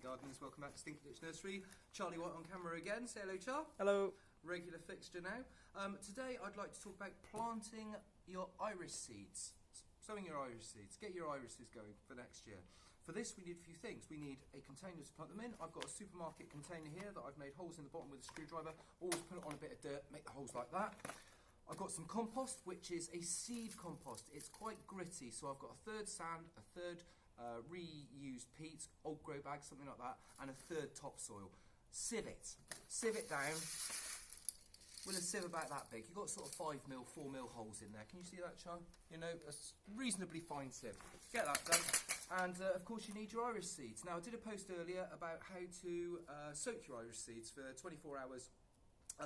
gardeners, welcome back to Stinky Ditch Nursery. Charlie White on camera again. Say hello, Char. Hello. Regular fixture now. Today I'd like to talk about planting your iris seeds. Sowing your iris seeds. Get your irises going for next year. For this we need a few things. We need a container to plant them in. I've got a supermarket container here that I've made holes in the bottom with a screwdriver. Always put it on a bit of dirt, make the holes like that. I've got some compost, which is a seed compost. It's quite gritty, so I've got a third sand, a third reused peat, old grow bag, something like that, and a third topsoil. Sieve it down with a sieve about that big. You've got sort of 5mm, 4mm holes in there. Can you see that, Char? You know, a reasonably fine sieve. Get that done. And of course you need your iris seeds. Now I did a post earlier about how to soak your iris seeds for 24 hours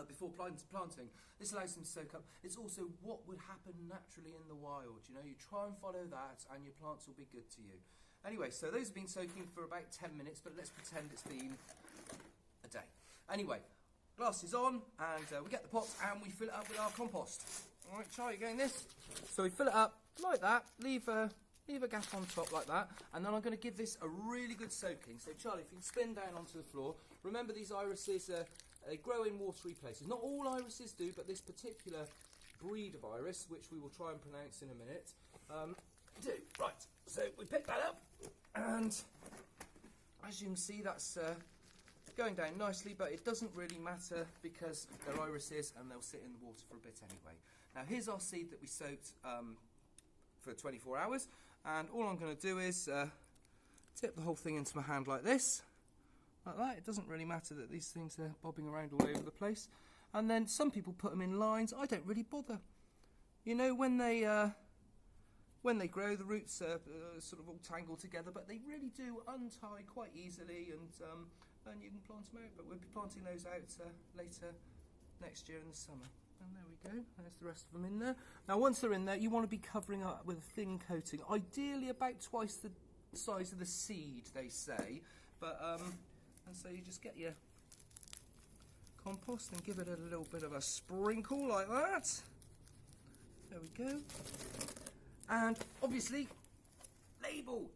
before planting. This allows them to soak up. It's also what would happen naturally in the wild. You know, you try and follow that and your plants will be good to you. Anyway, so those have been soaking for about 10 minutes, but let's pretend it's been a day. Anyway, glass is on and we get the pot and we fill it up with our compost. All right, Charlie, you getting this? So we fill it up like that, leave a gap on top like that, and then I'm going to give this a really good soaking. So Charlie, if you can spin down onto the floor. Remember, these irises they grow in watery places. Not all irises do, but this particular breed of iris, which we will try and pronounce in a minute, do. Right, so we pick that up, and as you can see, that's going down nicely, but it doesn't really matter because they're irises and they'll sit in the water for a bit anyway. Now here's our seed that we soaked for 24 hours, and all I'm going to do is tip the whole thing into my hand like this. Like that. It doesn't really matter that these things are bobbing around all over the place. And then some people put them in lines. I don't really bother. You know, when they grow, the roots are sort of all tangled together, but they really do untie quite easily, and you can plant them out. But we'll be planting those out later next year in the summer. And there we go. There's the rest of them in there. Now, once they're in there, you want to be covering up with a thin coating, ideally about twice the size of the seed, they say. But and so you just get your compost and give it a little bit of a sprinkle like that. There we go. And obviously,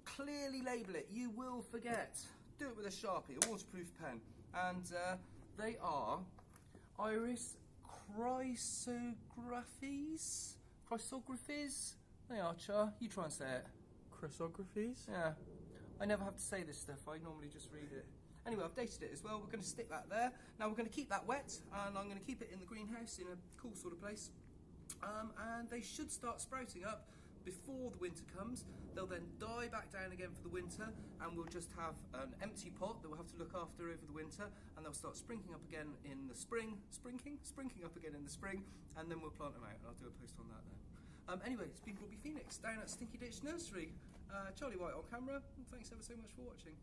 clearly label it. You will forget. Do it with a Sharpie, a waterproof pen. And they are iris chrysographies. They are, Char. You try and say it. Chrysographies? Yeah. I never have to say this stuff. I normally just read it. Anyway, I've dated it as well. We're going to stick that there. Now we're going to keep that wet, and I'm going to keep it in the greenhouse in a cool sort of place. And they should start sprouting up before the winter comes. They'll then die back down again for the winter, and we'll just have an empty pot that we'll have to look after over the winter, and they'll start sprinking up again in the spring. Sprinking up again in the spring, and then we'll plant them out, and I'll do a post on that then. Anyway, it's been Robbie Phoenix down at Stinky Ditch Nursery. Charlie White on camera, and thanks ever so much for watching.